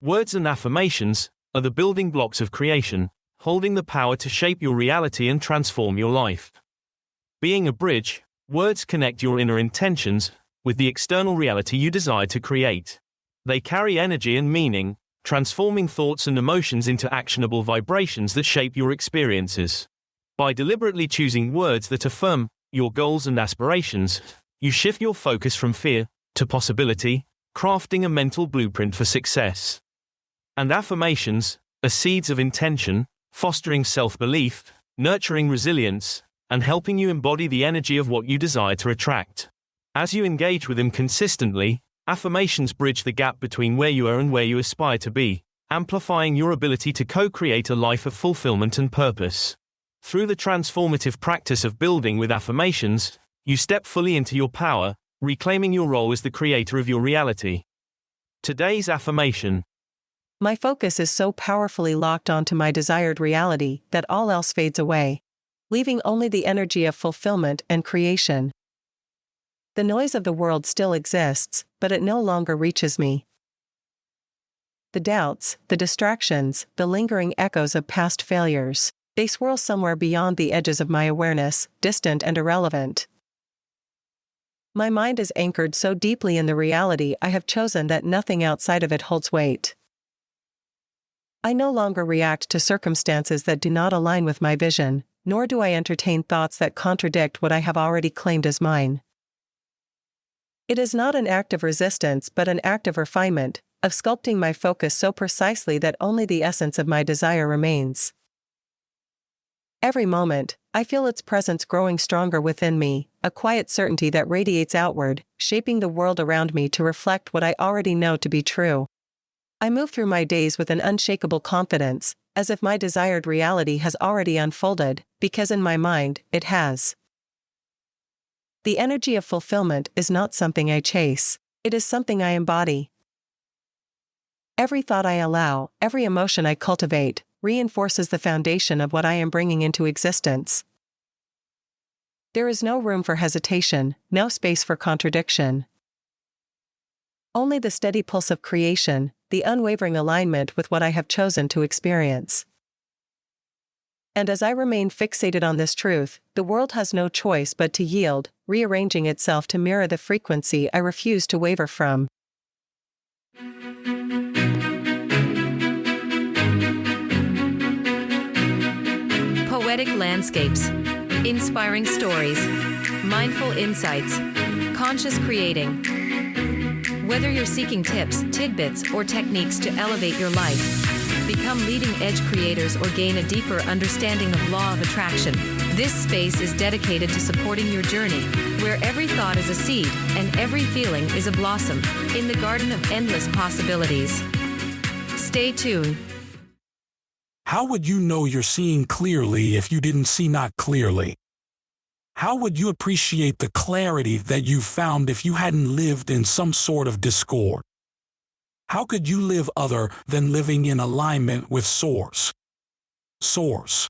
Words and affirmations are the building blocks of creation, holding the power to shape your reality and transform your life. Being a bridge, words connect your inner intentions with the external reality you desire to create. They carry energy and meaning, transforming thoughts and emotions into actionable vibrations that shape your experiences. By deliberately choosing words that affirm your goals and aspirations, you shift your focus from fear to possibility, crafting a mental blueprint for success. And affirmations are seeds of intention, fostering self-belief, nurturing resilience, and helping you embody the energy of what you desire to attract. As you engage with them consistently, affirmations bridge the gap between where you are and where you aspire to be, amplifying your ability to co-create a life of fulfillment and purpose. Through the transformative practice of building with affirmations, you step fully into your power, reclaiming your role as the creator of your reality. Today's affirmation. My focus is so powerfully locked onto my desired reality that all else fades away, leaving only the energy of fulfillment and creation. The noise of the world still exists, but it no longer reaches me. The doubts, the distractions, the lingering echoes of past failures, they swirl somewhere beyond the edges of my awareness, distant and irrelevant. My mind is anchored so deeply in the reality I have chosen that nothing outside of it holds weight. I no longer react to circumstances that do not align with my vision, nor do I entertain thoughts that contradict what I have already claimed as mine. It is not an act of resistance but an act of refinement, of sculpting my focus so precisely that only the essence of my desire remains. Every moment, I feel its presence growing stronger within me, a quiet certainty that radiates outward, shaping the world around me to reflect what I already know to be true. I move through my days with an unshakable confidence, as if my desired reality has already unfolded, because in my mind, it has. The energy of fulfillment is not something I chase, it is something I embody. Every thought I allow, every emotion I cultivate, reinforces the foundation of what I am bringing into existence. There is no room for hesitation, no space for contradiction. Only the steady pulse of creation, the unwavering alignment with what I have chosen to experience. And as I remain fixated on this truth, the world has no choice but to yield, rearranging itself to mirror the frequency I refuse to waver from. Poetic landscapes, inspiring stories, mindful insights, conscious creating. Whether you're seeking tips, tidbits, or techniques to elevate your life, become leading-edge creators or gain a deeper understanding of law of attraction, this space is dedicated to supporting your journey, where every thought is a seed and every feeling is a blossom, in the garden of endless possibilities. Stay tuned. How would you know you're seeing clearly if you didn't see not clearly? How would you appreciate the clarity that you found if you hadn't lived in some sort of discord? How could you live other than living in alignment with Source? Source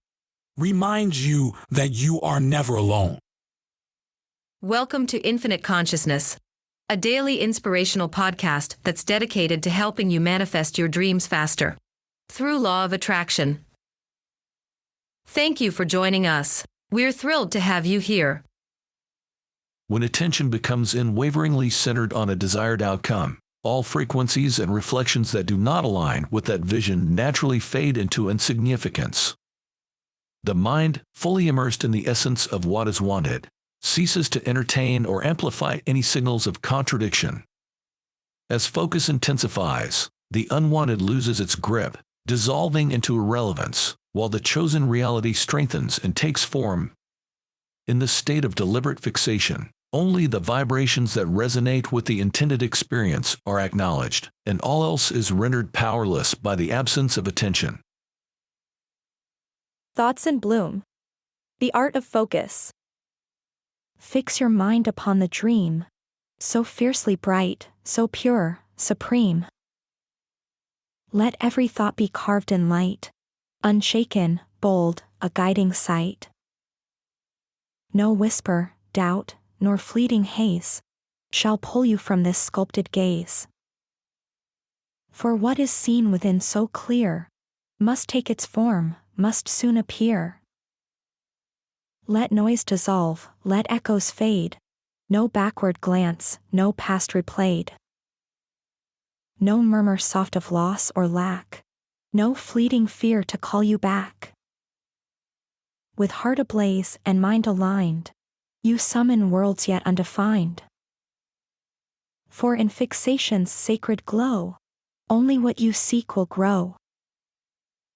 reminds you that you are never alone. Welcome to Infinite Consciousness, a daily inspirational podcast that's dedicated to helping you manifest your dreams faster through law of attraction. Thank you for joining us. We're thrilled to have you here. When attention becomes unwaveringly centered on a desired outcome, all frequencies and reflections that do not align with that vision naturally fade into insignificance. The mind, fully immersed in the essence of what is wanted, ceases to entertain or amplify any signals of contradiction. As focus intensifies, the unwanted loses its grip, dissolving into irrelevance, while the chosen reality strengthens and takes form. In the state of deliberate fixation, only the vibrations that resonate with the intended experience are acknowledged, and all else is rendered powerless by the absence of attention. Thoughts in bloom. The art of focus. Fix your mind upon the dream, so fiercely bright, so pure, supreme. Let every thought be carved in light, unshaken, bold, a guiding sight. No whisper, doubt, nor fleeting haze shall pull you from this sculpted gaze. For what is seen within so clear, must take its form, must soon appear. Let noise dissolve, let echoes fade, no backward glance, no past replayed. No murmur soft of loss or lack, no fleeting fear to call you back. With heart ablaze and mind aligned, you summon worlds yet undefined. For in fixation's sacred glow, only what you seek will grow.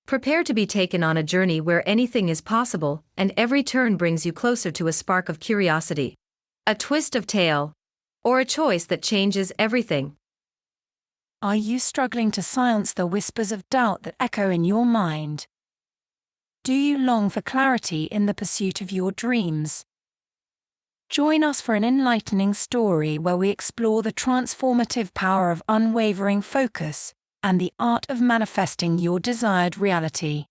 Prepare to be taken on a journey where anything is possible, and every turn brings you closer to a spark of curiosity, a twist of tale, or a choice that changes everything. Are you struggling to silence the whispers of doubt that echo in your mind? Do you long for clarity in the pursuit of your dreams? Join us for an enlightening story where we explore the transformative power of unwavering focus and the art of manifesting your desired reality.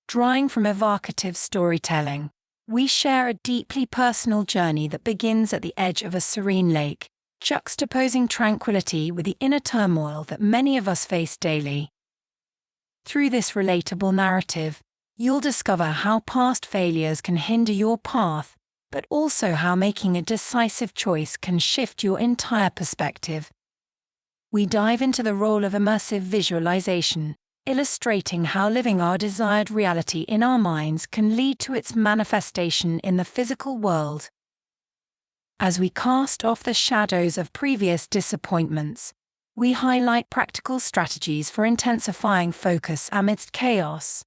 Drawing from evocative storytelling, we share a deeply personal journey that begins at the edge of a serene lake, juxtaposing tranquility with the inner turmoil that many of us face daily. Through this relatable narrative, you'll discover how past failures can hinder your path, but also how making a decisive choice can shift your entire perspective. We dive into the role of immersive visualization, illustrating how living our desired reality in our minds can lead to its manifestation in the physical world. As we cast off the shadows of previous disappointments, we highlight practical strategies for intensifying focus amidst chaos.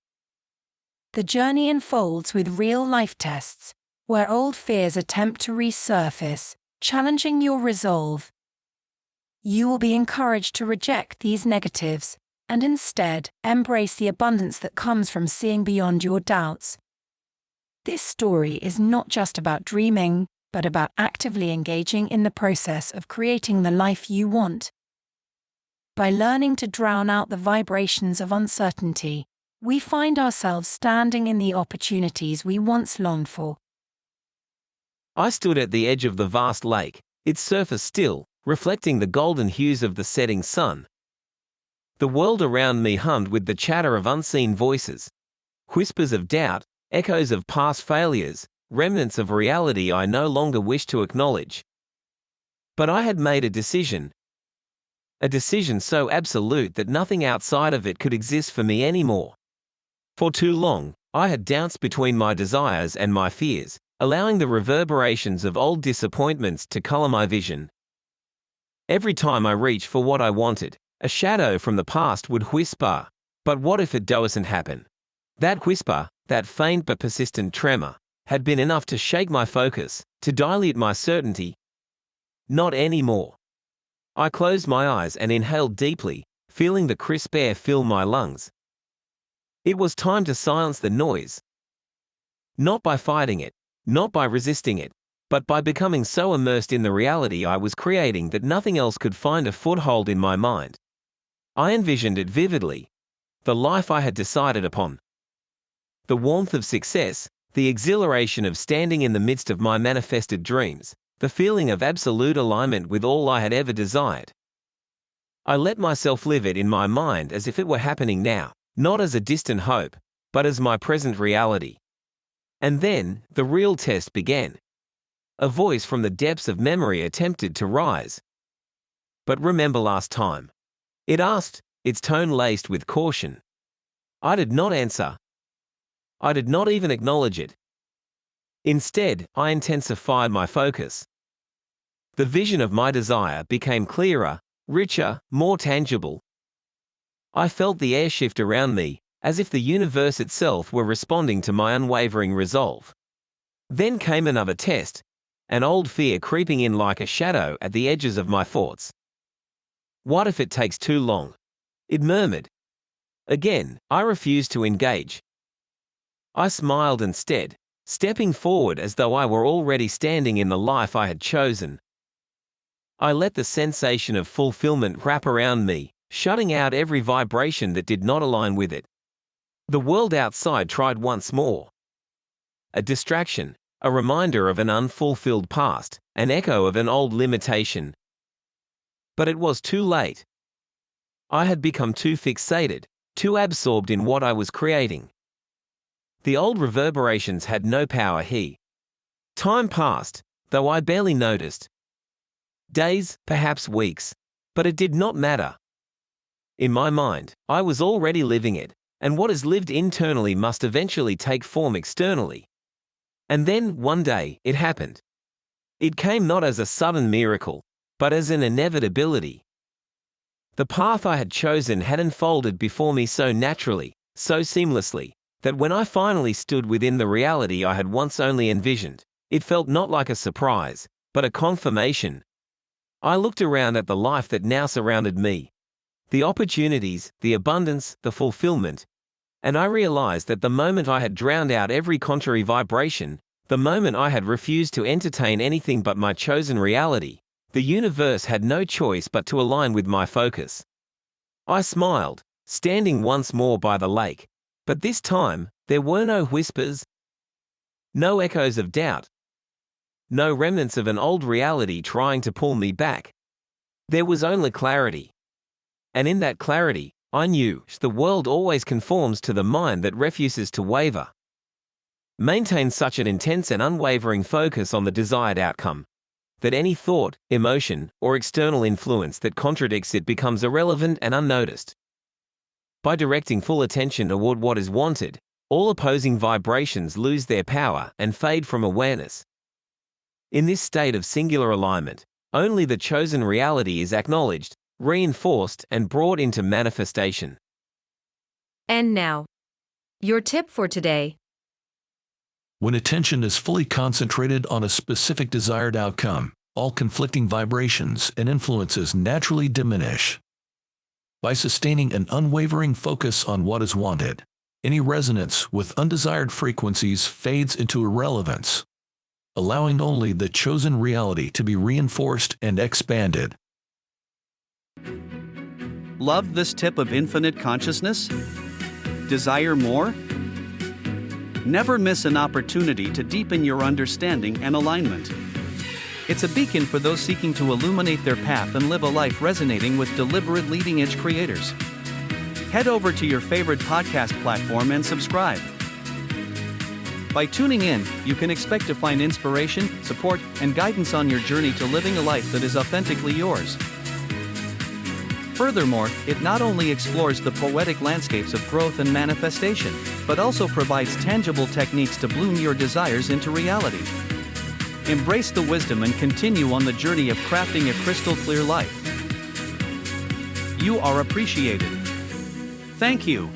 The journey unfolds with real-life tests, where old fears attempt to resurface, challenging your resolve. You will be encouraged to reject these negatives and instead embrace the abundance that comes from seeing beyond your doubts. This story is not just about dreaming, but about actively engaging in the process of creating the life you want. By learning to drown out the vibrations of uncertainty, we find ourselves standing in the opportunities we once longed for. I stood at the edge of the vast lake, its surface still, reflecting the golden hues of the setting sun. The world around me hummed with the chatter of unseen voices, whispers of doubt, echoes of past failures, remnants of reality I no longer wished to acknowledge. But I had made a decision so absolute that nothing outside of it could exist for me anymore. For too long, I had danced between my desires and my fears, allowing the reverberations of old disappointments to color my vision. Every time I reached for what I wanted, a shadow from the past would whisper, "But what if it doesn't happen?" That whisper, that faint but persistent tremor, had been enough to shake my focus, to dilute my certainty. Not anymore. I closed my eyes and inhaled deeply, feeling the crisp air fill my lungs. It was time to silence the noise. Not by fighting it, not by resisting it, but by becoming so immersed in the reality I was creating that nothing else could find a foothold in my mind. I envisioned it vividly, the life I had decided upon. The warmth of success, the exhilaration of standing in the midst of my manifested dreams, the feeling of absolute alignment with all I had ever desired. I let myself live it in my mind as if it were happening now, not as a distant hope, but as my present reality. And then, the real test began. A voice from the depths of memory attempted to rise. "But remember last time?" it asked, its tone laced with caution. I did not answer. I did not even acknowledge it. Instead, I intensified my focus. The vision of my desire became clearer, richer, more tangible. I felt the air shift around me, as if the universe itself were responding to my unwavering resolve. Then came another test, an old fear creeping in like a shadow at the edges of my thoughts. "What if it takes too long?" it murmured. Again, I refused to engage. I smiled instead, stepping forward as though I were already standing in the life I had chosen. I let the sensation of fulfillment wrap around me, shutting out every vibration that did not align with it. The world outside tried once more. A distraction, a reminder of an unfulfilled past, an echo of an old limitation. But it was too late. I had become too fixated, too absorbed in what I was creating. The old reverberations had no power here. Time passed, though I barely noticed. Days, perhaps weeks, but it did not matter. In my mind, I was already living it, and what is lived internally must eventually take form externally. And then, one day, it happened. It came not as a sudden miracle, but as an inevitability. The path I had chosen had unfolded before me so naturally, so seamlessly, that when I finally stood within the reality I had once only envisioned, it felt not like a surprise, but a confirmation. I looked around at the life that now surrounded me, the opportunities, the abundance, the fulfillment, and I realized that the moment I had drowned out every contrary vibration, the moment I had refused to entertain anything but my chosen reality, the universe had no choice but to align with my focus. I smiled, standing once more by the lake, but this time, there were no whispers, no echoes of doubt, no remnants of an old reality trying to pull me back. There was only clarity. And in that clarity, I knew the world always conforms to the mind that refuses to waver. Maintain such an intense and unwavering focus on the desired outcome that any thought, emotion, or external influence that contradicts it becomes irrelevant and unnoticed. By directing full attention toward what is wanted, all opposing vibrations lose their power and fade from awareness. In this state of singular alignment, only the chosen reality is acknowledged, reinforced, and brought into manifestation. And now, your tip for today. When attention is fully concentrated on a specific desired outcome, all conflicting vibrations and influences naturally diminish. By sustaining an unwavering focus on what is wanted, any resonance with undesired frequencies fades into irrelevance, allowing only the chosen reality to be reinforced and expanded. Love this tip of infinite consciousness? Desire more? Never miss an opportunity to deepen your understanding and alignment. It's a beacon for those seeking to illuminate their path and live a life resonating with deliberate leading-edge creators. Head over to your favorite podcast platform and subscribe. By tuning in, you can expect to find inspiration, support, and guidance on your journey to living a life that is authentically yours. Furthermore, it not only explores the poetic landscapes of growth and manifestation, but also provides tangible techniques to bloom your desires into reality. Embrace the wisdom and continue on the journey of crafting a crystal clear life. You are appreciated. Thank you.